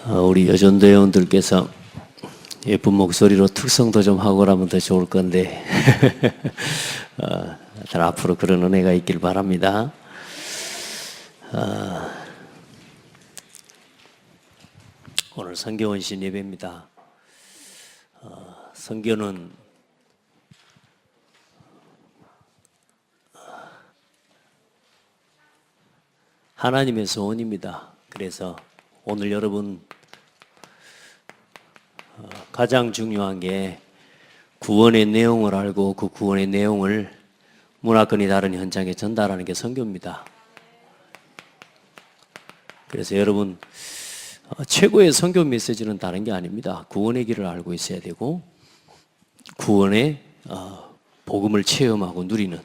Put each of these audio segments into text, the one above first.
우리 여전도 회원들께서 예쁜 목소리로 특성도 좀 하고 그러면 더 좋을 건데 앞으로 그런 은혜가 있길 바랍니다. 오늘 선교원신 예배입니다. 선교는 하나님의 소원입니다. 그래서 오늘 여러분 가장 중요한 게 구원의 내용을 알고 그 구원의 내용을 문화권이 다른 현장에 전달하는 게 선교입니다. 그래서 여러분 최고의 선교 메시지는 다른 게 아닙니다. 구원의 길을 알고 있어야 되고 구원의 복음을 체험하고 누리는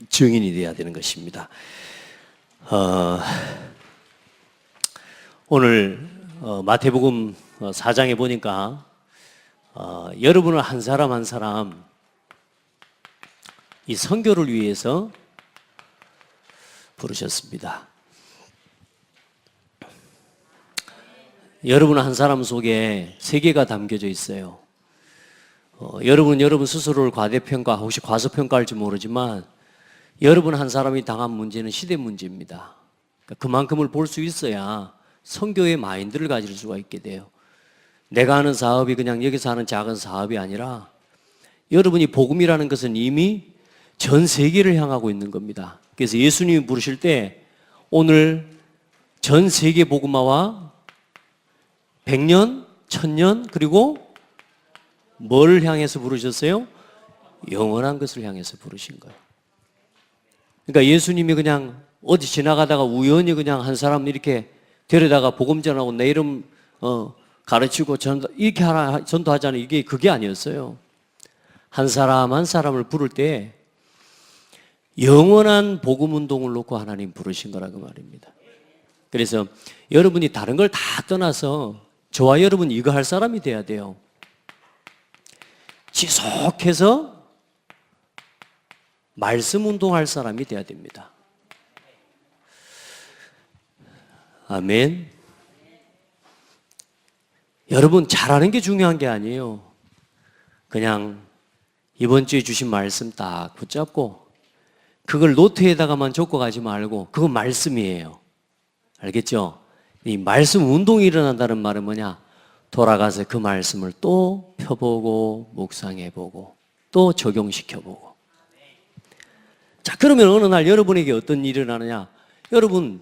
증인이 되어야 되는 것입니다. 오늘 마태복음 4장에 보니까 여러분을 한 사람 한 사람 이 선교를 위해서 부르셨습니다. 여러분 한 사람 속에 세계가 담겨져 있어요. 여러분 스스로를 과대평가 혹시 과소평가할지 모르지만 여러분 한 사람이 당한 문제는 시대 문제입니다. 그만큼을 볼 수 있어야 선교의 마인드를 가질 수가 있게 돼요. 내가 하는 사업이 그냥 여기서 하는 작은 사업이 아니라 여러분이 복음이라는 것은 이미 전 세계를 향하고 있는 겁니다. 그래서 예수님이 부르실 때 오늘 전 세계 복음화와 100년, 1000년 그리고 뭘 향해서 부르셨어요? 영원한 것을 향해서 부르신 거예요. 그러니까 예수님이 그냥 어디 지나가다가 우연히 그냥 한 사람 이렇게 데려다가 복음 전하고 내 이름 가르치고 이렇게 전도하자는 이게 그게 아니었어요. 한 사람 한 사람을 부를 때 영원한 복음 운동을 놓고 하나님 부르신 거라고 말입니다. 그래서 여러분이 다른 걸 다 떠나서 저와 여러분 이거 할 사람이 돼야 돼요. 지속해서 말씀 운동할 사람이 돼야 됩니다. 아멘. 여러분 잘하는 게 중요한 게 아니에요. 그냥 이번 주에 주신 말씀 딱 붙잡고 그걸 노트에다가만 적고 가지 말고 그건 말씀이에요. 알겠죠? 이 말씀 운동이 일어난다는 말은 뭐냐? 돌아가서 그 말씀을 또 펴보고 묵상해보고 또 적용시켜보고. 자, 그러면 어느 날 여러분에게 어떤 일이 일어나느냐? 여러분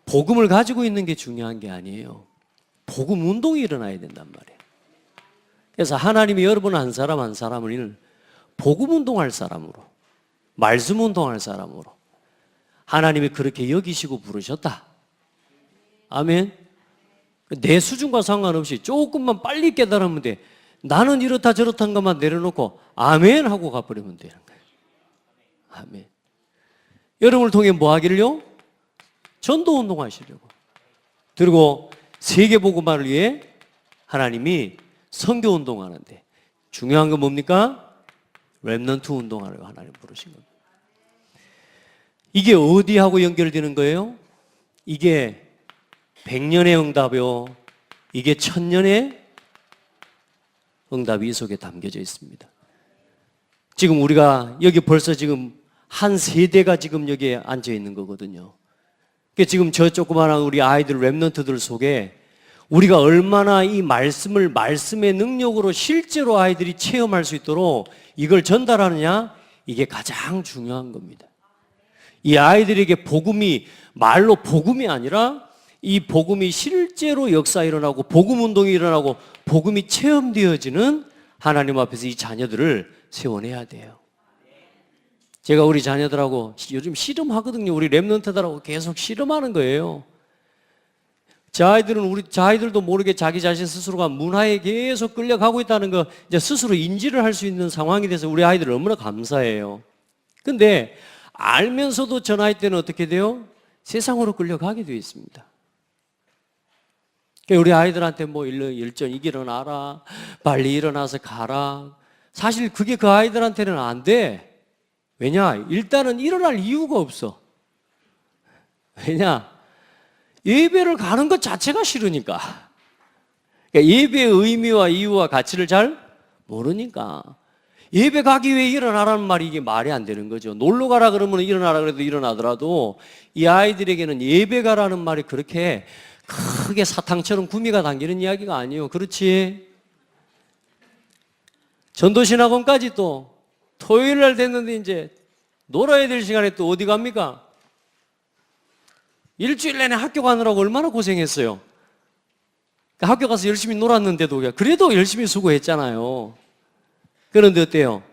복음을 가지고 있는 게 중요한 게 아니에요. 복음 운동이 일어나야 된단 말이에요. 그래서 하나님이 여러분 한 사람 한 사람을 복음 운동할 사람으로, 말씀 운동할 사람으로 하나님이 그렇게 여기시고 부르셨다. 아멘. 내 수준과 상관없이 조금만 빨리 깨달으면 돼. 나는 이렇다 저렇다는 것만 내려놓고 아멘 하고 가버리면 되는 거예요. 아멘. 여러분을 통해 뭐 하기를요? 전도 운동하시려고. 그리고 세계 복음화를 위해 하나님이 선교 운동하는데 중요한 건 뭡니까? 렘넌트 운동하려고 하나님 부르신 겁니다. 이게 어디하고 연결되는 거예요? 이게 100년의 응답이요. 이게 1000년의 응답이 이 속에 담겨져 있습니다. 지금 우리가 여기 벌써 지금 한 세대가 지금 여기에 앉아 있는 거거든요. 지금 저 조그마한 우리 아이들 렘넌트들 속에 우리가 얼마나 이 말씀의 능력으로 실제로 아이들이 체험할 수 있도록 이걸 전달하느냐, 이게 가장 중요한 겁니다. 이 아이들에게 복음이 말로 복음이 아니라 이 복음이 실제로 역사 일어나고 복음 운동이 일어나고 복음이 체험되어지는 하나님 앞에서 이 자녀들을 세워내야 돼요. 제가 우리 자녀들하고 요즘 씨름하거든요. 우리 렘넌트들하고 계속 씨름하는 거예요. 우리 아이들도 모르게 자기 자신 스스로가 문화에 계속 끌려가고 있다는 거 이제 스스로 인지를 할 수 있는 상황이 돼서 우리 아이들 너무나 감사해요. 근데 알면서도 저 나이 때는 어떻게 돼요? 세상으로 끌려가게 되어 있습니다. 우리 아이들한테 뭐 일전 일어나라, 빨리 일어나서 가라. 사실 그게 그 아이들한테는 안 돼. 왜냐? 일단은 일어날 이유가 없어. 왜냐? 예배를 가는 것 자체가 싫으니까. 그러니까 예배의 의미와 이유와 가치를 잘 모르니까. 예배 가기 위해 일어나라는 말이 이게 말이 안 되는 거죠. 놀러 가라 그러면 일어나라 그래도 일어나더라도 이 아이들에게는 예배 가라는 말이 그렇게 크게 사탕처럼 구미가 당기는 이야기가 아니에요. 그렇지? 전도신학원까지 또 토요일 날 됐는데 이제 놀아야 될 시간에 또 어디 갑니까? 일주일 내내 학교 가느라고 얼마나 고생했어요. 학교 가서 열심히 놀았는데도 그래도 열심히 수고했잖아요. 그런데 어때요?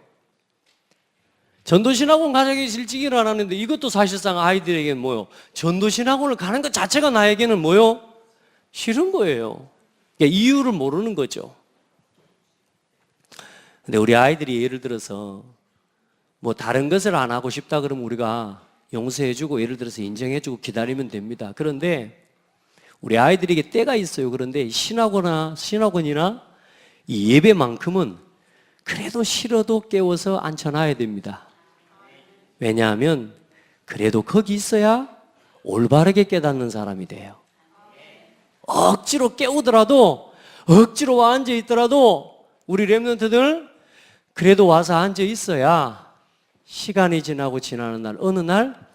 전도신학원 가자기 일찍 일어나는데 이것도 사실상 아이들에게는 뭐요? 전도신학원을 가는 것 자체가 나에게는 뭐요? 싫은 거예요. 그러니까 이유를 모르는 거죠. 근데 우리 아이들이 예를 들어서 뭐 다른 것을 안 하고 싶다 그러면 우리가 용서해주고 예를 들어서 인정해주고 기다리면 됩니다. 그런데 우리 아이들에게 때가 있어요. 그런데 신학원이나 이 예배만큼은 그래도 싫어도 깨워서 앉혀놔야 됩니다. 왜냐하면 그래도 거기 있어야 올바르게 깨닫는 사람이 돼요. 억지로 깨우더라도 억지로 앉아 있더라도 우리 렘넌트들 그래도 와서 앉아 있어야 시간이 지나고 지나는 날 어느 날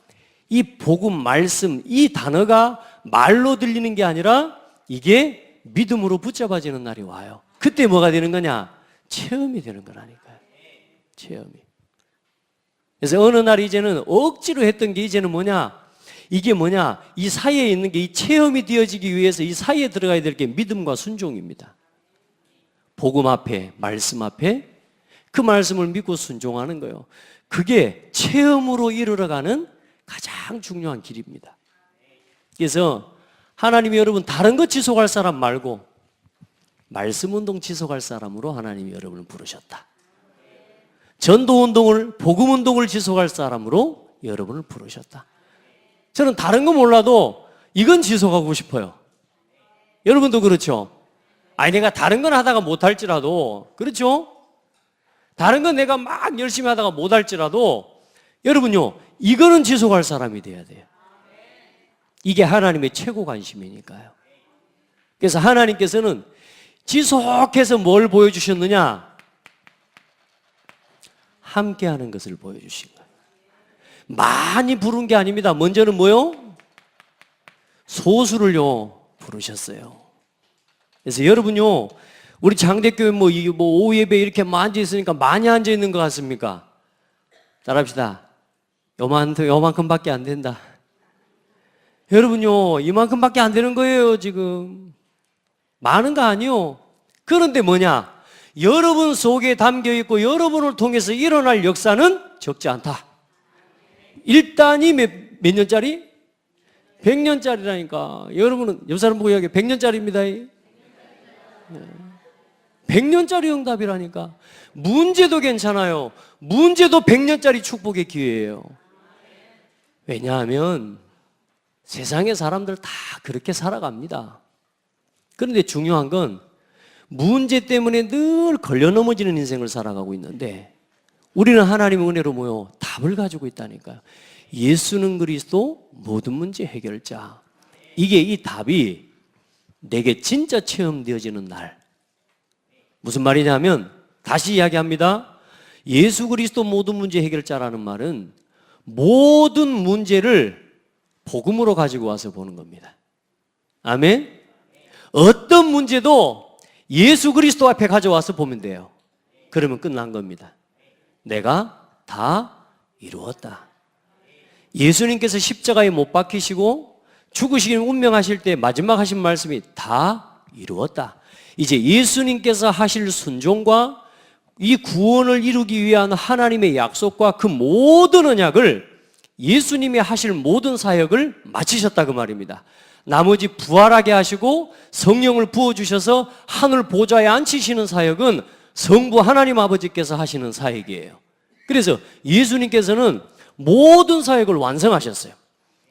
이 복음 말씀 이 단어가 말로 들리는 게 아니라 이게 믿음으로 붙잡아지는 날이 와요. 그때 뭐가 되는 거냐? 체험이 되는 거라니까요. 체험이. 그래서 어느 날 이제는 억지로 했던 게 이제는 뭐냐? 이게 뭐냐? 이 사이에 있는 게 이 체험이 되어지기 위해서 이 사이에 들어가야 될 게 믿음과 순종입니다. 복음 앞에, 말씀 앞에 그 말씀을 믿고 순종하는 거예요. 그게 체험으로 이르러가는 가장 중요한 길입니다. 그래서 하나님이 여러분 다른 것 지속할 사람 말고 말씀 운동 지속할 사람으로 하나님이 여러분을 부르셨다. 전도 운동을, 복음 운동을 지속할 사람으로 여러분을 부르셨다. 저는 다른 거 몰라도 이건 지속하고 싶어요. 여러분도 그렇죠? 아니 내가 다른 건 하다가 못할지라도 그렇죠? 다른 건 내가 막 열심히 하다가 못할지라도 여러분요 이거는 지속할 사람이 돼야 돼요. 이게 하나님의 최고 관심이니까요. 그래서 하나님께서는 지속해서 뭘 보여주셨느냐? 함께하는 것을 보여주신 거예요. 많이 부른 게 아닙니다. 먼저는 뭐요? 소수를요 부르셨어요. 그래서 여러분요 우리 장대교회 뭐 오후 예배 이렇게 앉아 있으니까 많이 앉아 있는 것 같습니까? 따라합시다. 요만큼밖에 안 된다. 여러분요 이만큼밖에 안 되는 거예요. 지금 많은 거 아니요. 그런데 뭐냐? 여러분 속에 담겨 있고 여러분을 통해서 일어날 역사는 적지 않다. 일단이 몇 년짜리? 100년짜리라니까. 여러분은 옆 사람 보고 이야기해. 100년짜리입니다. 100년짜리 응답이라니까. 문제도 괜찮아요. 문제도 100년짜리 축복의 기회예요. 왜냐하면 세상의 사람들 다 그렇게 살아갑니다. 그런데 중요한 건 문제 때문에 늘 걸려 넘어지는 인생을 살아가고 있는데 우리는 하나님의 은혜로 모여 답을 가지고 있다니까요. 예수는 그리스도 모든 문제 해결자. 이게 이 답이 내게 진짜 체험되어지는 날. 무슨 말이냐면 다시 이야기합니다. 예수 그리스도 모든 문제 해결자라는 말은 모든 문제를 복음으로 가지고 와서 보는 겁니다. 아멘? 어떤 문제도 예수 그리스도 앞에 가져와서 보면 돼요. 그러면 끝난 겁니다. 내가 다 이루었다. 예수님께서 십자가에 못 박히시고 죽으시긴 운명하실 때 마지막 하신 말씀이 다 이루었다. 이제 예수님께서 하실 순종과 이 구원을 이루기 위한 하나님의 약속과 그 모든 언약을 예수님이 하실 모든 사역을 마치셨다 그 말입니다. 나머지 부활하게 하시고 성령을 부어주셔서 하늘 보좌에 앉히시는 사역은 성부 하나님 아버지께서 하시는 사역이에요. 그래서 예수님께서는 모든 사역을 완성하셨어요.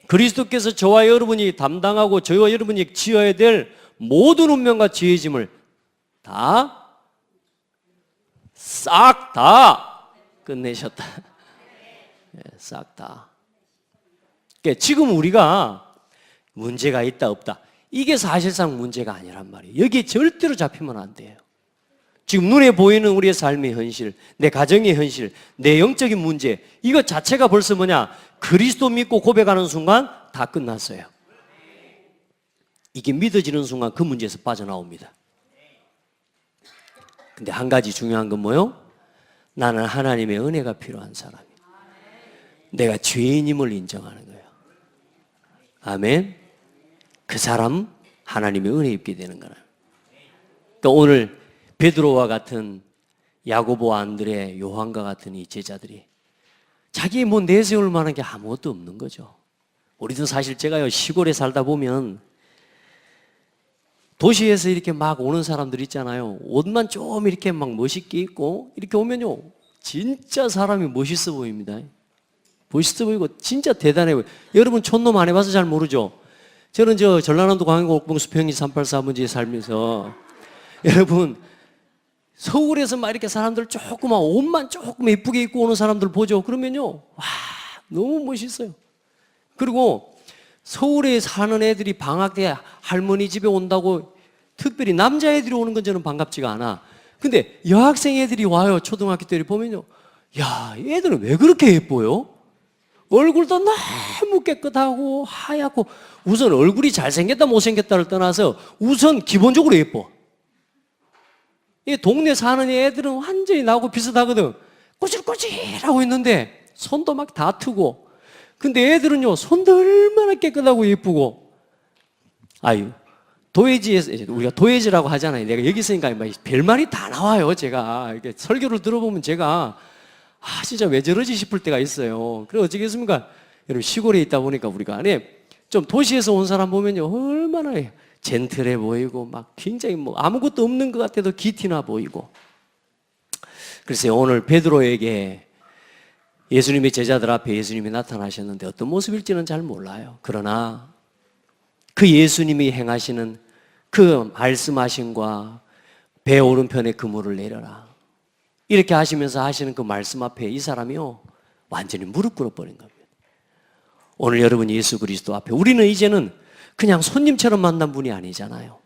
그리스도께서 저와 여러분이 담당하고 저와 여러분이 지어야 될 모든 운명과 지혜짐을 싹 다 끝내셨다. 네, 싹 다. 그러니까 지금 우리가 문제가 있다 없다, 이게 사실상 문제가 아니란 말이에요. 여기에 절대로 잡히면 안 돼요. 지금 눈에 보이는 우리의 삶의 현실, 내 가정의 현실, 내 영적인 문제, 이거 자체가 벌써 뭐냐? 그리스도 믿고 고백하는 순간 다 끝났어요. 이게 믿어지는 순간 그 문제에서 빠져나옵니다. 근데 한 가지 중요한 건 뭐요? 나는 하나님의 은혜가 필요한 사람이에요. 내가 죄인임을 인정하는 거예요. 아멘. 그 사람 하나님의 은혜 입게 되는 거라. 또 오늘 베드로와 같은, 야고보, 안드레, 요한과 같은 이 제자들이 자기 뭐 내세울 만한 게 아무것도 없는 거죠. 우리도 사실 제가요, 시골에 살다 보면 도시에서 이렇게 막 오는 사람들 있잖아요. 옷만 좀 이렇게 막 멋있게 입고 이렇게 오면요, 진짜 사람이 멋있어 보입니다. 멋있어 보이고 진짜 대단해 보여요. 여러분 촌놈 안 해봐서 잘 모르죠. 저는 전라남도 광양고 옥봉수 평리 384번지에 살면서 여러분 서울에서 막 이렇게 사람들 조그만 옷만 조금 예쁘게 입고 오는 사람들 보죠. 그러면요, 와, 너무 멋있어요. 그리고 서울에 사는 애들이 방학 때 할머니 집에 온다고 특별히 남자애들이 오는 건 저는 반갑지가 않아. 근데 여학생 애들이 와요. 초등학교 때를 보면요, 야, 애들은 왜 그렇게 예뻐요? 얼굴도 너무 깨끗하고 하얗고, 우선 얼굴이 잘생겼다 못생겼다를 떠나서 우선 기본적으로 예뻐. 이 동네 사는 애들은 완전히 나하고 비슷하거든. 꼬질꼬질하고 있는데 손도 막 다 트고. 근데 애들은요, 손도 얼마나 깨끗하고 예쁘고. 아유, 도예지에서, 우리가 도예지라고 하잖아요. 내가 여기 있으니까 별말이 다 나와요. 제가 이렇게 설교를 들어보면 제가 진짜 왜 저러지 싶을 때가 있어요. 그래 어쩌겠습니까? 여러분 시골에 있다 보니까 우리가 좀 도시에서 온 사람 보면요, 얼마나 젠틀해 보이고 막 굉장히 뭐 아무것도 없는 것 같아도 기티나 보이고. 글쎄요, 오늘 베드로에게 예수님의 제자들 앞에 예수님이 나타나셨는데 어떤 모습일지는 잘 몰라요. 그러나 그 예수님이 행하시는 그 말씀하심과 배 오른편에 그물을 내려라, 이렇게 하시면서 하시는 그 말씀 앞에 이 사람이요, 완전히 무릎 꿇어버린 겁니다. 오늘 여러분 예수 그리스도 앞에 우리는 이제는 그냥 손님처럼 만난 분이 아니잖아요.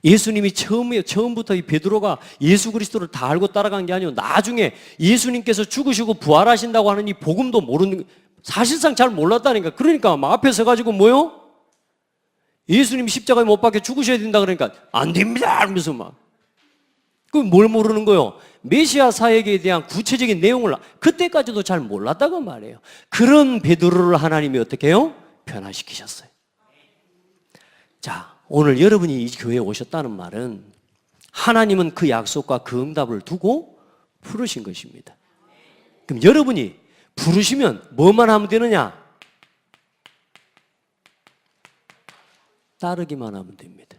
예수님이 처음부터 이 베드로가 예수 그리스도를 다 알고 따라간 게 아니고 나중에 예수님께서 죽으시고 부활하신다고 하는 이 복음도 모르는, 사실상 잘 몰랐다니까. 그러니까 막 앞에 서가지고 뭐요? 예수님 십자가에 못 박혀 죽으셔야 된다 그러니까 안 됩니다 하면서 막. 그럼 뭘 모르는 거예요? 메시아 사역에 대한 구체적인 내용을 그때까지도 잘 몰랐다고 말해요. 그런 베드로를 하나님이 어떻게 해요? 변화시키셨어요. 자, 오늘 여러분이 이 교회에 오셨다는 말은 하나님은 그 약속과 그 응답을 두고 부르신 것입니다. 그럼 여러분이 부르시면 뭐만 하면 되느냐? 따르기만 하면 됩니다.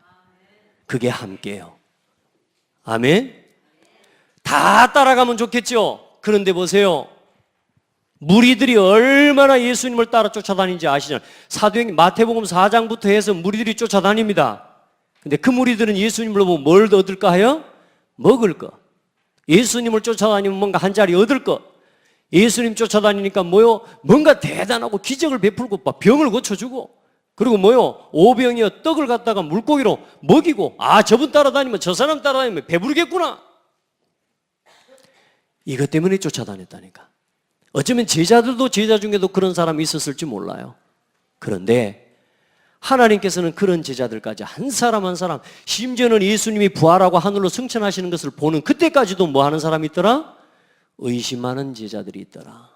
그게 함께요. 아멘? 다 따라가면 좋겠죠? 그런데 보세요. 무리들이 얼마나 예수님을 따라 쫓아다니는지 아시잖아요. 사도행전 마태복음 4장부터 해서 무리들이 쫓아다닙니다. 근데 그 무리들은 예수님을 보고 뭘 얻을까 하여? 먹을 거. 예수님을 쫓아다니면 뭔가 한 자리 얻을 거. 예수님 쫓아다니니까 뭐요? 뭔가 대단하고 기적을 베풀고 병을 고쳐주고, 그리고 뭐요? 오병이어 떡을 갖다가 물고기로 먹이고, 저분 따라다니면 저 사람 따라다니면 배부르겠구나. 이것 때문에 쫓아다녔다니까. 어쩌면 제자들도 제자 중에도 그런 사람이 있었을지 몰라요. 그런데 하나님께서는 그런 제자들까지 한 사람 한 사람, 심지어는 예수님이 부활하고 하늘로 승천하시는 것을 보는 그때까지도 뭐 하는 사람이 있더라? 의심하는 제자들이 있더라.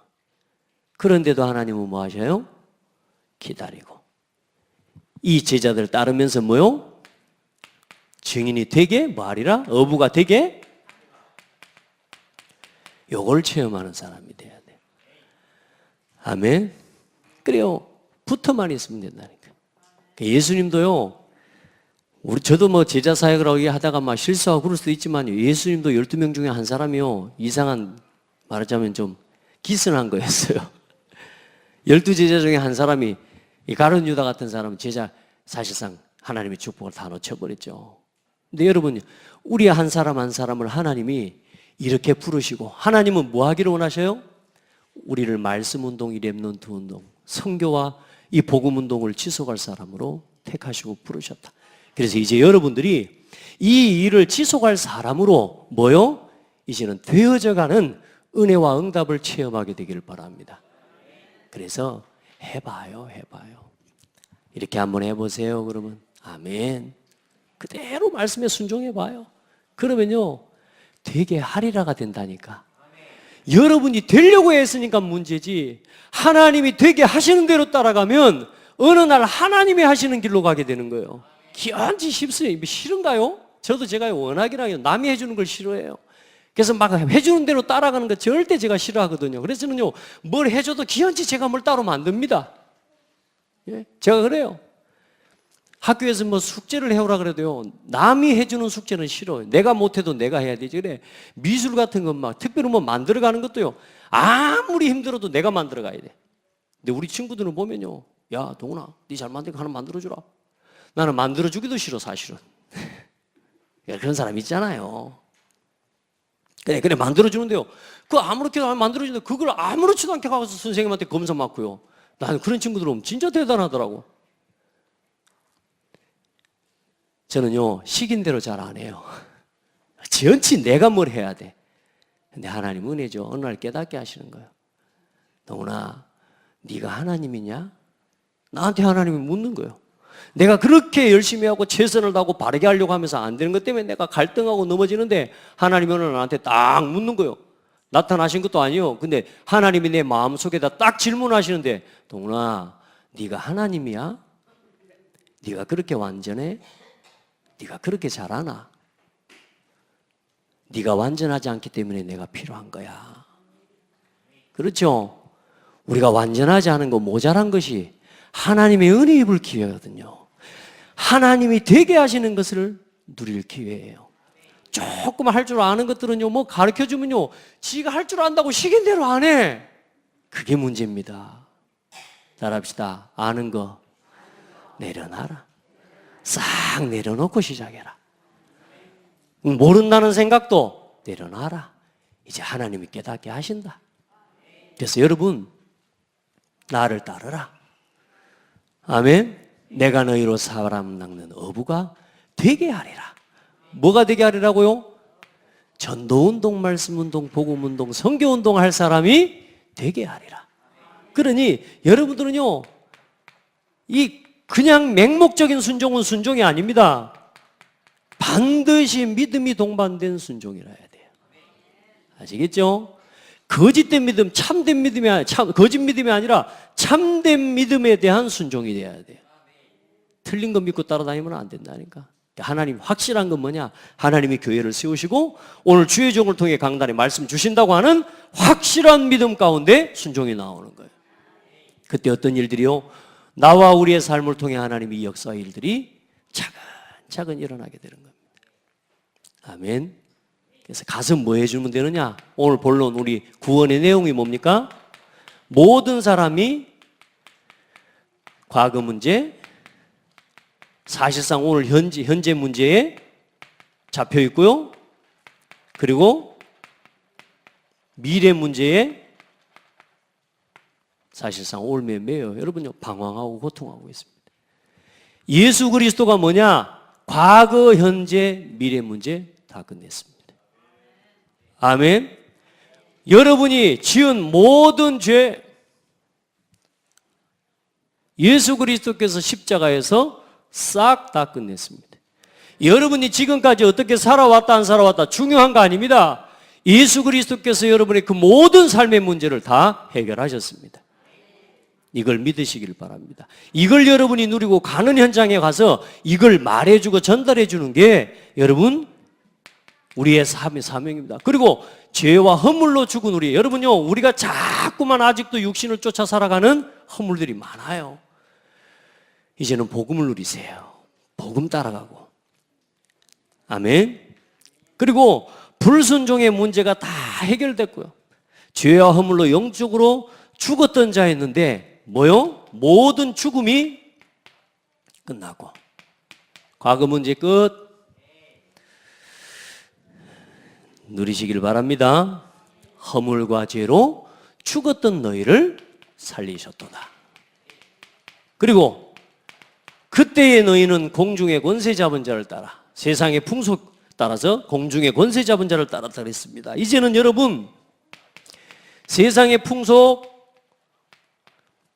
그런데도 하나님은 뭐 하셔요? 기다리고. 이 제자들 따르면서 뭐요? 증인이 되게 뭐하리라? 어부가 되게. 요걸 체험하는 사람이 돼야 돼. 아멘. 그래요. 붙어만 있으면 된다니까. 예수님도요, 저도 뭐 제자 사역을 하다가 막 실수하고 그럴 수도 있지만 예수님도 12명 중에 한 사람이요, 이상한, 말하자면 좀 기선한 거였어요. 12제자 중에 한 사람이, 이 가룟 유다 같은 사람은 제자, 사실상 하나님의 축복을 다 놓쳐버렸죠. 근데 여러분, 우리 한 사람 한 사람을 하나님이 이렇게 부르시고, 하나님은 뭐 하기를 원하셔요? 우리를 말씀 운동, 렘넌트 운동, 선교와 이 복음 운동을 지속할 사람으로 택하시고 부르셨다. 그래서 이제 여러분들이 이 일을 지속할 사람으로 뭐요? 이제는 되어져가는 은혜와 응답을 체험하게 되기를 바랍니다. 그래서 해봐요. 이렇게 한번 해보세요. 그러면 아멘. 그대로 말씀에 순종해봐요. 그러면요 되게 하리라가 된다니까. 여러분이 되려고 했으니까 문제지, 하나님이 되게 하시는 대로 따라가면 어느 날 하나님이 하시는 길로 가게 되는 거예요. 기한지 쉽어요. 싫은가요? 저도 제가 워낙이라요 남이 해주는 걸 싫어해요. 그래서 막 해주는 대로 따라가는 거 절대 제가 싫어하거든요. 그래서 저는요 뭘 해줘도 기한치 제가 뭘 따로 만듭니다. 예? 제가 그래요. 학교에서 뭐 숙제를 해오라 그래도요 남이 해주는 숙제는 싫어요. 내가 못해도 내가 해야 되지. 그래 미술 같은 것 막 특별히 뭐 만들어가는 것도요 아무리 힘들어도 내가 만들어가야 돼. 근데 우리 친구들은 보면요, 야 동훈아 네 잘 만든 거 하나 만들어주라. 나는 만들어주기도 싫어 사실은. 그런 사람 있잖아요. 그래 만들어주는데요 그 아무렇게도 안 만들어주는데 그걸 아무렇지도 않게 가서 선생님한테 검사 맞고요. 나는 그런 친구들 보면 진짜 대단하더라고. 저는요 시킨 대로 잘 안 해요. 지연치 내가 뭘 해야 돼. 근데 하나님 은혜죠. 어느 날 깨닫게 하시는 거예요. 동훈아 네가 하나님이냐? 나한테 하나님이 묻는 거예요. 내가 그렇게 열심히 하고 최선을 다하고 바르게 하려고 하면서 안 되는 것 때문에 내가 갈등하고 넘어지는데 하나님이 오늘 나한테 딱 묻는 거예요. 나타나신 것도 아니에요. 근데 하나님이 내 마음속에다 딱 질문하시는데 동훈아 네가 하나님이야? 네가 그렇게 완전해? 네가 그렇게 잘하나? 네가 완전하지 않기 때문에 내가 필요한 거야. 그렇죠? 우리가 완전하지 않은 거 모자란 것이 하나님의 은혜 입을 기회거든요. 하나님이 되게 하시는 것을 누릴 기회예요. 조금 할 줄 아는 것들은요 뭐 가르쳐주면요 지가 할 줄 안다고 시킨 대로 안 해. 그게 문제입니다. 따라합시다. 아는 거 내려놔라. 싹 내려놓고 시작해라. 모른다는 생각도 내려놔라. 이제 하나님이 깨닫게 하신다. 그래서 여러분 나를 따르라. 아멘. 내가 너희로 사람 낚는 어부가 되게 하리라. 뭐가 되게 하리라고요? 전도운동, 말씀운동, 복음운동, 선교운동 할 사람이 되게 하리라. 그러니 여러분들은요 이 그냥 맹목적인 순종은 순종이 아닙니다. 반드시 믿음이 동반된 순종이라 해야 돼요. 아시겠죠? 거짓된 믿음, 참된 믿음이 아니라, 거짓 믿음이 아니라 참된 믿음에 대한 순종이 돼야 돼요. 틀린 거 믿고 따라다니면 안 된다니까. 하나님 확실한 건 뭐냐? 하나님이 교회를 세우시고 오늘 주의 종을 통해 강단에 말씀 주신다고 하는 확실한 믿음 가운데 순종이 나오는 거예요. 그때 어떤 일들이요? 나와 우리의 삶을 통해 하나님이 역사의 일들이 차근차근 일어나게 되는 겁니다. 아멘. 그래서 가서 뭐 해주면 되느냐? 오늘 본론 우리 구원의 내용이 뭡니까? 모든 사람이 과거 문제, 사실상 오늘 현재 문제에 잡혀 있고요. 그리고 미래 문제에 사실상 올매매요. 여러분요 방황하고 고통하고 있습니다. 예수 그리스도가 뭐냐? 과거, 현재, 미래 문제 다 끝냈습니다. 아멘. 여러분이 지은 모든 죄 예수 그리스도께서 십자가에서 싹 다 끝냈습니다. 여러분이 지금까지 어떻게 살아왔다 안 살아왔다 중요한 거 아닙니다. 예수 그리스도께서 여러분의 그 모든 삶의 문제를 다 해결하셨습니다. 이걸 믿으시길 바랍니다. 이걸 여러분이 누리고 가는 현장에 가서 이걸 말해주고 전달해주는 게 여러분 우리의 삶의 사명입니다. 그리고 죄와 허물로 죽은 우리 여러분요 우리가 자꾸만 아직도 육신을 쫓아 살아가는 허물들이 많아요. 이제는 복음을 누리세요. 복음 따라가고 아멘. 그리고 불순종의 문제가 다 해결됐고요. 죄와 허물로 영적으로 죽었던 자였는데 뭐요? 모든 죽음이 끝나고 과거 문제 끝 누리시길 바랍니다. 허물과 죄로 죽었던 너희를 살리셨도다. 그리고 그때의 너희는 공중의 권세 잡은 자를 따라 세상의 풍속 따라서 공중의 권세 잡은 자를 따랐다 그랬습니다. 이제는 여러분 세상의 풍속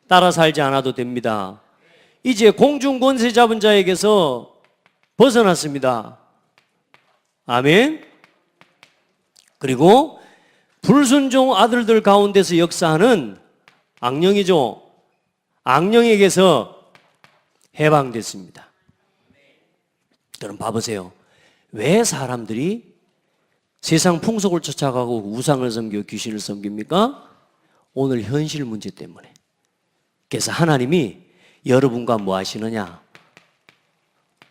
따라 살지 않아도 됩니다. 이제 공중 권세 잡은 자에게서 벗어났습니다. 아멘. 그리고 불순종 아들들 가운데서 역사하는 악령이죠. 악령에게서 해방됐습니다. 여러분 봐보세요. 왜 사람들이 세상 풍속을 쫓아가고 우상을 섬기고 귀신을 섬깁니까? 오늘 현실 문제 때문에. 그래서 하나님이 여러분과 뭐 하시느냐?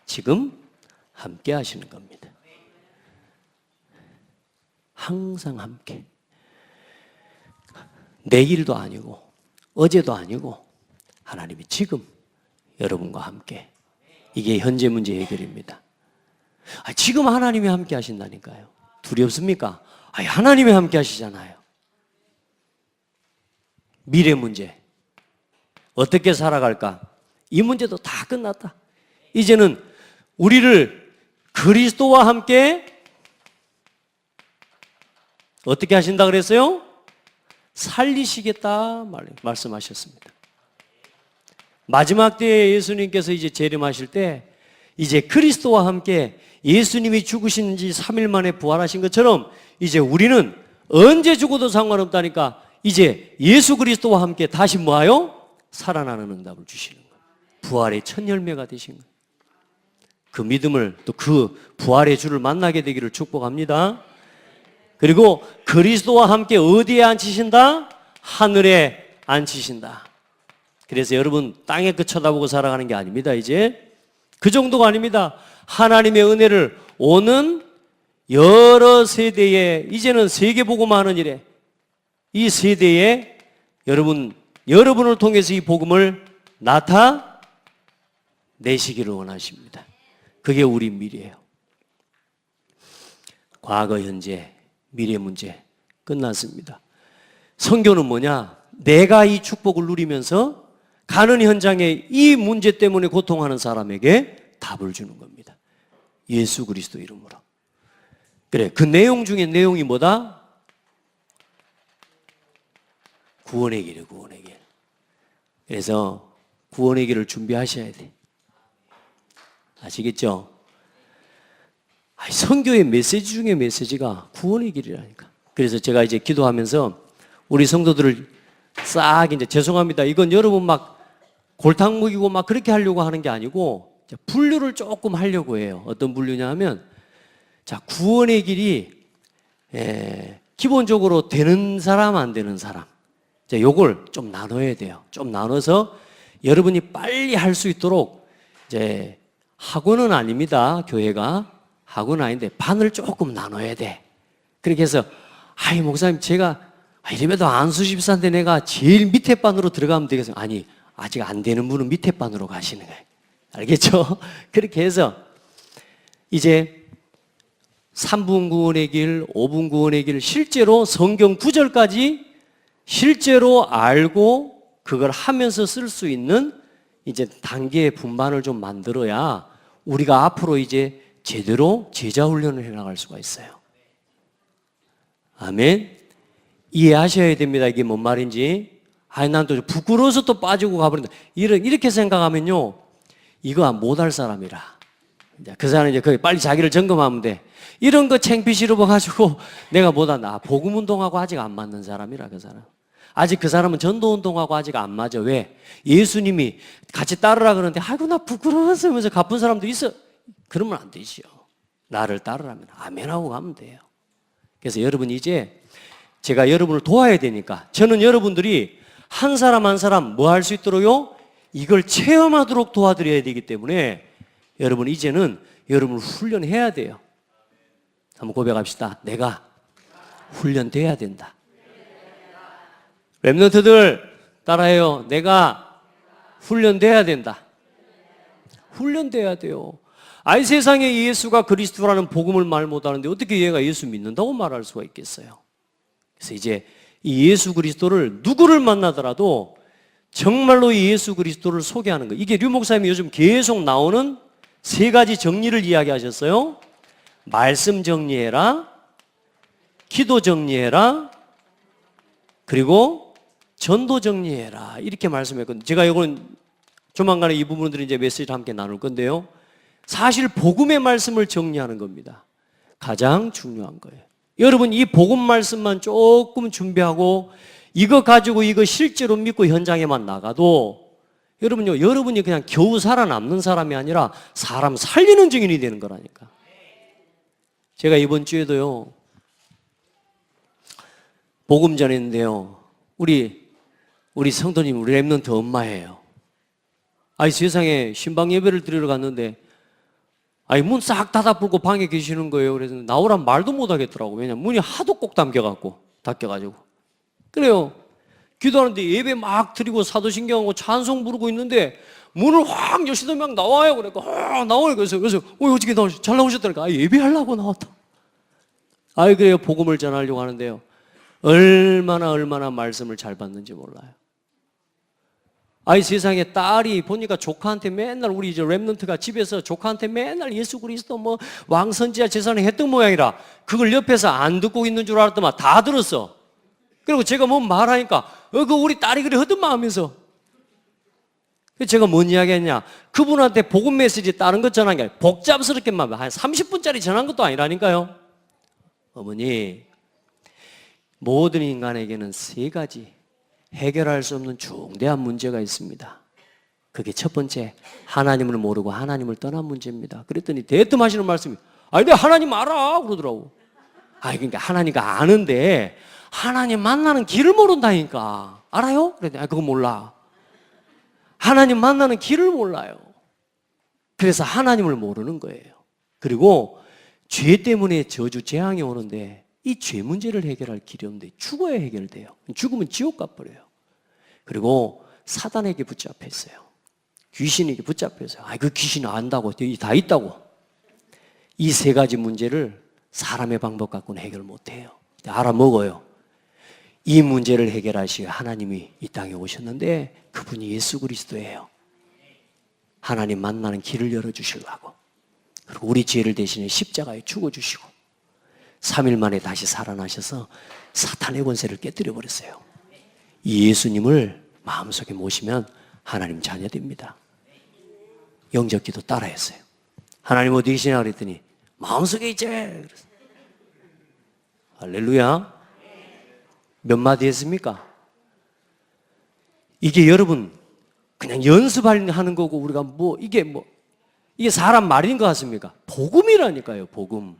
지금 함께 하시는 겁니다. 항상 함께. 내일도 아니고 어제도 아니고 하나님이 지금 여러분과 함께. 이게 현재 문제 해결입니다. 지금 하나님이 함께 하신다니까요. 둘이 없습니까? 하나님이 함께 하시잖아요. 미래 문제 어떻게 살아갈까? 이 문제도 다 끝났다. 이제는 우리를 그리스도와 함께 어떻게 하신다 그랬어요? 살리시겠다 말씀하셨습니다. 마지막 때에 예수님께서 이제 재림하실 때 이제 그리스도와 함께 예수님이 죽으신 지 3일 만에 부활하신 것처럼 이제 우리는 언제 죽어도 상관없다니까 이제 예수 그리스도와 함께 다시 뭐하요? 살아나는 응답을 주시는 거예요. 부활의 첫 열매가 되신 거예요. 그 믿음을 또 그 부활의 주를 만나게 되기를 축복합니다. 그리고 그리스도와 함께 어디에 앉히신다? 하늘에 앉히신다. 그래서 여러분 땅에 그 쳐다보고 살아가는 게 아닙니다. 이제 그 정도가 아닙니다. 하나님의 은혜를 오는 여러 세대에 이제는 세계복음 하는 일에 이 세대에 여러분을 통해서 이 복음을 나타내시기를 원하십니다. 그게 우리 미래예요. 과거, 현재, 미래 문제 끝났습니다. 선교는 뭐냐? 내가 이 축복을 누리면서 가는 현장에 이 문제 때문에 고통하는 사람에게 답을 주는 겁니다. 예수 그리스도 이름으로. 그래, 그 내용 중에 내용이 뭐다? 구원의 길이에요, 구원의 길. 그래서 구원의 길을 준비하셔야 돼. 아시겠죠? 선교의 메시지 중에 메시지가 구원의 길이라니까. 그래서 제가 이제 기도하면서 우리 성도들을 싹 이제 죄송합니다. 이건 여러분 막 골탕 먹이고 막 그렇게 하려고 하는 게 아니고 분류를 조금 하려고 해요. 어떤 분류냐 하면 자, 구원의 길이 기본적으로 되는 사람 안 되는 사람. 자, 요걸 좀 나눠야 돼요. 좀 나눠서 여러분이 빨리 할 수 있도록 이제 학원은 아닙니다. 교회가 학원은 아닌데 반을 조금 나눠야 돼. 그렇게 해서 목사님 제가 이래봬도 안수집사인데 내가 제일 밑에 반으로 들어가면 되겠어요? 아니, 아직 안 되는 분은 밑에 반으로 가시는 거예요. 알겠죠? 그렇게 해서 이제 3분 구원의 길, 5분 구원의 길 실제로 성경 구절까지 실제로 알고 그걸 하면서 쓸 수 있는 이제 단계의 분반을 좀 만들어야 우리가 앞으로 이제 제대로 제자 훈련을 해나갈 수가 있어요. 아멘. 이해하셔야 됩니다. 이게 뭔 말인지. 난 또 부끄러워서 또 빠지고 가버린다. 이렇게 생각하면요, 이거 못할 사람이라. 그 사람은 이제 거기 빨리 자기를 점검하면 돼. 이런 거 창피 싫어가지고 내가 못한다. 복음 운동하고 아직 안 맞는 사람이라 그 사람. 아직 그 사람은 전도 운동하고 아직 안 맞아. 왜? 예수님이 같이 따르라 그러는데 나 부끄러워서 하면서 가쁜 사람도 있어. 그러면 안 되지요. 나를 따르라면 아멘하고 가면 돼요. 그래서 여러분 이제 제가 여러분을 도와야 되니까 저는 여러분들이 한 사람 한 사람 뭐 할 수 있도록요? 이걸 체험하도록 도와드려야 되기 때문에 여러분 이제는 여러분을 훈련해야 돼요. 한번 고백합시다. 내가 훈련돼야 된다. 랩런트들 따라해요. 내가 훈련돼야 된다. 훈련돼야 돼요. 세상에 예수가 그리스도라는 복음을 말 못하는데 어떻게 얘가 예수 믿는다고 말할 수가 있겠어요? 그래서 이제 이 예수 그리스도를 누구를 만나더라도 정말로 예수 그리스도를 소개하는 것. 이게 류 목사님이 요즘 계속 나오는 세 가지 정리를 이야기하셨어요. 말씀 정리해라, 기도 정리해라, 그리고 전도 정리해라. 이렇게 말씀했거든요. 제가 이거는 조만간에 이 부분들을 이제 메시지를 함께 나눌 건데요. 사실 복음의 말씀을 정리하는 겁니다. 가장 중요한 거예요. 여러분 이 복음 말씀만 조금 준비하고 이거 가지고 이거 실제로 믿고 현장에만 나가도 여러분요, 여러분이 그냥 겨우 살아남는 사람이 아니라 사람 살리는 증인이 되는 거라니까. 제가 이번 주에도요, 복음 전했는데요, 우리 성도님, 우리 랩런트 엄마예요. 아니 세상에 신방 예배를 드리러 갔는데 아니 문 싹 닫아불고 방에 계시는 거예요. 그래서 나오란 말도 못 하겠더라고. 왜냐면 문이 하도 꼭 닫혀가지고. 그래요. 기도하는데 예배 막 드리고 사도신경하고 찬송 부르고 있는데 문을 확 여시더니 막 나와요. 그러니까 나와요. 그래서 어떻게 잘 나오셨다니까. 예배하려고 나왔다. 그래요. 복음을 전하려고 하는데요. 얼마나 말씀을 잘 받는지 몰라요. 세상에 딸이 보니까 조카한테 맨날 우리 이제 랩런트가 집에서 조카한테 맨날 예수 그리스도 뭐 왕선지자 제사는 했던 모양이라 그걸 옆에서 안 듣고 있는 줄 알았더만 다 들었어. 그리고 제가 뭐 말하니까 그 우리 딸이 그래 하더만 하면서 제가 뭔 이야기 했냐, 그분한테 복음 메시지 다른 것 전한 게 아니라 복잡스럽게만 한 30분짜리 전한 것도 아니라니까요. 어머니, 모든 인간에게는 세 가지 해결할 수 없는 중대한 문제가 있습니다. 그게 첫 번째, 하나님을 모르고 하나님을 떠난 문제입니다. 그랬더니 대뜸 하시는 말씀이 내가 하나님 알아 그러더라고. 그러니까 하나님가 아는데 하나님 만나는 길을 모른다니까. 알아요? 그랬더니 그거 몰라. 하나님 만나는 길을 몰라요. 그래서 하나님을 모르는 거예요. 그리고 죄 때문에 저주 재앙이 오는데 이 죄 문제를 해결할 길이 없는데 죽어야 해결돼요. 죽으면 지옥 가버려요. 그리고 사단에게 붙잡혀 있어요. 귀신에게 붙잡혀 있어요. 그 귀신 안다고 다 있다고. 이 세 가지 문제를 사람의 방법 갖고는 해결 못해요. 알아먹어요. 이 문제를 해결하시고 하나님이 이 땅에 오셨는데 그분이 예수 그리스도예요. 하나님 만나는 길을 열어주시려고. 그리고 우리 죄를 대신에 십자가에 죽어주시고 3일 만에 다시 살아나셔서 사탄의 권세를 깨뜨려 버렸어요. 이 예수님을 마음속에 모시면 하나님 자녀 됩니다. 영적 기도 따라 했어요. 하나님 어디 계시냐 그랬더니 마음속에 있지. 할렐루야. 몇 마디 했습니까? 이게 여러분 그냥 연습하는 거고 우리가 이게 사람 말인 것 같습니까? 복음이라니까요. 복음.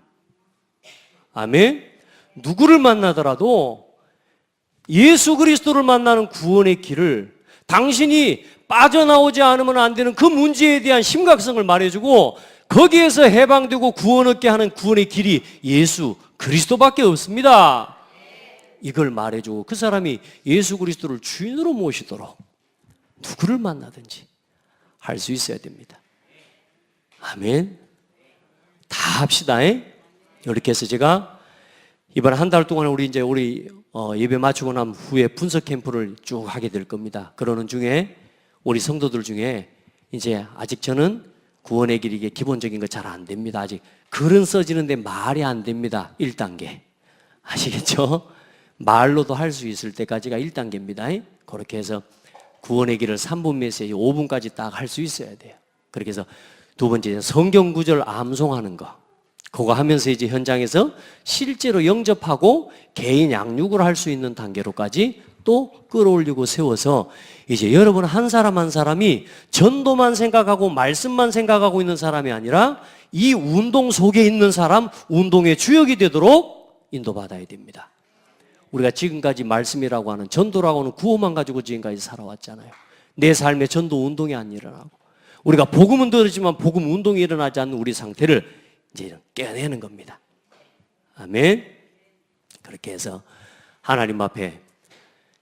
아멘. 누구를 만나더라도 예수 그리스도를 만나는 구원의 길을 당신이 빠져나오지 않으면 안 되는 그 문제에 대한 심각성을 말해주고 거기에서 해방되고 구원 얻게 하는 구원의 길이 예수 그리스도밖에 없습니다. 이걸 말해주고 그 사람이 예수 그리스도를 주인으로 모시도록 누구를 만나든지 할 수 있어야 됩니다. 아멘. 다 합시다. 이렇게 해서 제가 이번 한 달 동안 우리 예배 마치고 난 후에 분석 캠프를 쭉 하게 될 겁니다. 그러는 중에 우리 성도들 중에 이제 아직 저는 구원의 길 이게 기본적인 거 잘 안 됩니다. 아직 글은 써지는데 말이 안 됩니다. 1단계. 아시겠죠? 말로도 할 수 있을 때까지가 1단계입니다. 그렇게 해서 구원의 길을 3분 메시지 5분까지 딱 할 수 있어야 돼요. 그렇게 해서 두 번째 성경 구절 암송하는 거. 그거 하면서 이제 현장에서 실제로 영접하고 개인 양육을 할 수 있는 단계로까지 또 끌어올리고 세워서 이제 여러분 한 사람 한 사람이 전도만 생각하고 말씀만 생각하고 있는 사람이 아니라 이 운동 속에 있는 사람, 운동의 주역이 되도록 인도받아야 됩니다. 우리가 지금까지 말씀이라고 하는 전도라고 하는 구호만 가지고 지금까지 살아왔잖아요. 내 삶에 전도 운동이 안 일어나고 우리가 복음은 들었지만 복음 운동이 일어나지 않는 우리 상태를 이제 깨내는 겁니다. 아멘. 그렇게 해서 하나님 앞에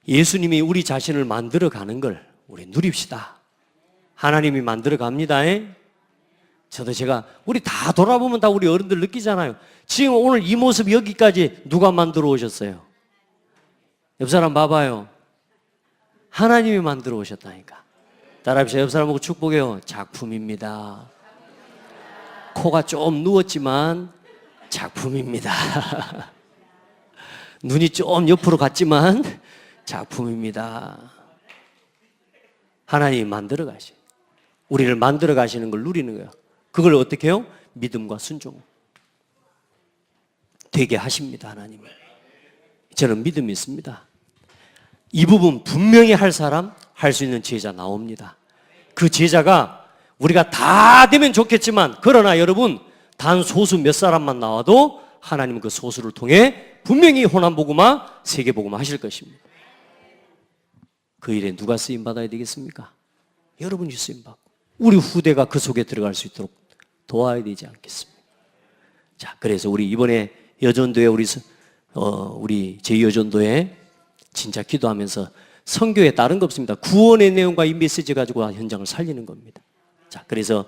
예수님이 우리 자신을 만들어 가는 걸 우리 누립시다. 하나님이 만들어 갑니다. 저도 제가 우리 다 돌아보면 다 우리 어른들 느끼잖아요. 지금 오늘 이 모습 여기까지 누가 만들어 오셨어요? 옆 사람 봐봐요. 하나님이 만들어 오셨다니까. 따라합시다. 옆 사람하고 축복해요. 작품입니다. 코가 좀 누웠지만 작품입니다. 눈이 좀 옆으로 갔지만 작품입니다. 하나님이 만들어 가시. 우리를 만들어 가시는 걸 누리는 거예요. 그걸 어떻게 해요? 믿음과 순종. 되게 하십니다, 하나님을. 저는 믿음이 있습니다. 이 부분 분명히 할 사람, 할 수 있는 제자 나옵니다. 그 제자가 우리가 다 되면 좋겠지만, 그러나 여러분, 단 소수 몇 사람만 나와도 하나님은 그 소수를 통해 분명히 호남복음화, 세계복음화 하실 것입니다. 그 일에 누가 쓰임받아야 되겠습니까? 여러분이 쓰임받고 우리 후대가 그 속에 들어갈 수 있도록 도와야 되지 않겠습니까? 자, 그래서 우리 이번에 여전도에 우리 제2여전도에 진짜 기도하면서 선교에 다른 거 없습니다. 구원의 내용과 이 메시지 가지고 현장을 살리는 겁니다. 자, 그래서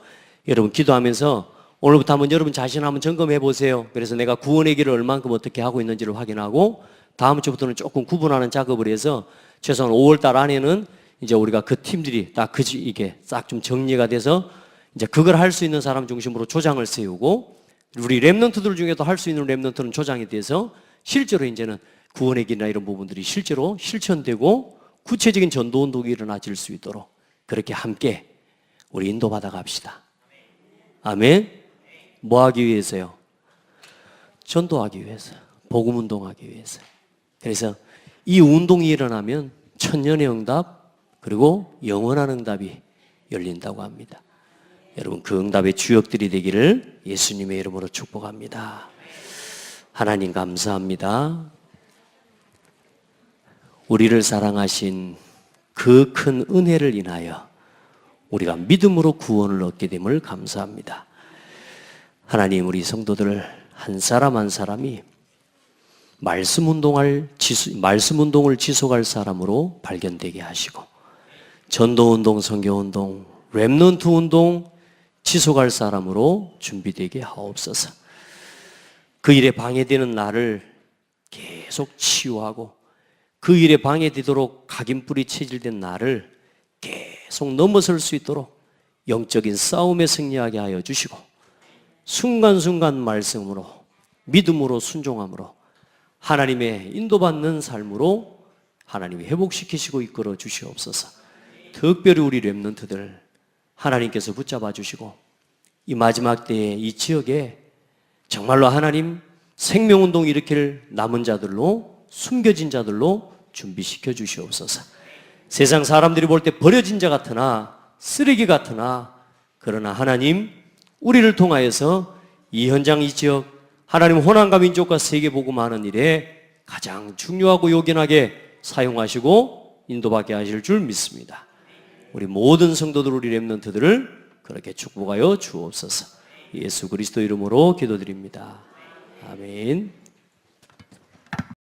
여러분 기도하면서 오늘부터 한번 여러분 자신 한번 점검해 보세요. 그래서 내가 구원의 길을 얼만큼 어떻게 하고 있는지를 확인하고 다음 주부터는 조금 구분하는 작업을 해서 최소한 5월 달 안에는 이제 우리가 그 팀들이 딱 이게 싹 좀 정리가 돼서 이제 그걸 할 수 있는 사람 중심으로 조장을 세우고 우리 랩런트들 중에도 할 수 있는 랩런트는 조장이 돼서 실제로 이제는 구원의 길이나 이런 부분들이 실제로 실천되고 구체적인 전도 운동이 일어나질 수 있도록 그렇게 함께 우리 인도받아 갑시다. 아멘. 뭐 하기 위해서요? 전도하기 위해서, 복음 운동하기 위해서. 그래서 이 운동이 일어나면 천년의 응답 그리고 영원한 응답이 열린다고 합니다. 여러분 그 응답의 주역들이 되기를 예수님의 이름으로 축복합니다. 하나님 감사합니다. 우리를 사랑하신 그 큰 은혜를 인하여 우리가 믿음으로 구원을 얻게 됨을 감사합니다. 하나님 우리 성도들 한 사람 한 사람이 말씀 운동을 지속할 사람으로 발견되게 하시고 전도 운동, 선교 운동, 렘넌트 운동 지속할 사람으로 준비되게 하옵소서. 그 일에 방해되는 나를 계속 치유하고 그 일에 방해되도록 각인뿔이 체질된 나를 계속 넘어설 수 있도록 영적인 싸움에 승리하게 하여 주시고 순간순간 말씀으로 믿음으로 순종함으로 하나님의 인도받는 삶으로 하나님이 회복시키시고 이끌어 주시옵소서. 특별히 우리 렘넌트들 하나님께서 붙잡아 주시고 이 마지막 때에 이 지역에 정말로 하나님 생명운동 일으킬 남은 자들로 숨겨진 자들로 준비시켜 주시옵소서. 세상 사람들이 볼 때 버려진 자 같으나 쓰레기 같으나 그러나 하나님 우리를 통하여서 이 현장 이 지역 하나님 호남과 민족과 세계 복음하는 일에 가장 중요하고 요긴하게 사용하시고 인도받게 하실 줄 믿습니다. 우리 모든 성도들 우리 렘넌트들을 그렇게 축복하여 주옵소서. 예수 그리스도 이름으로 기도드립니다. 아멘.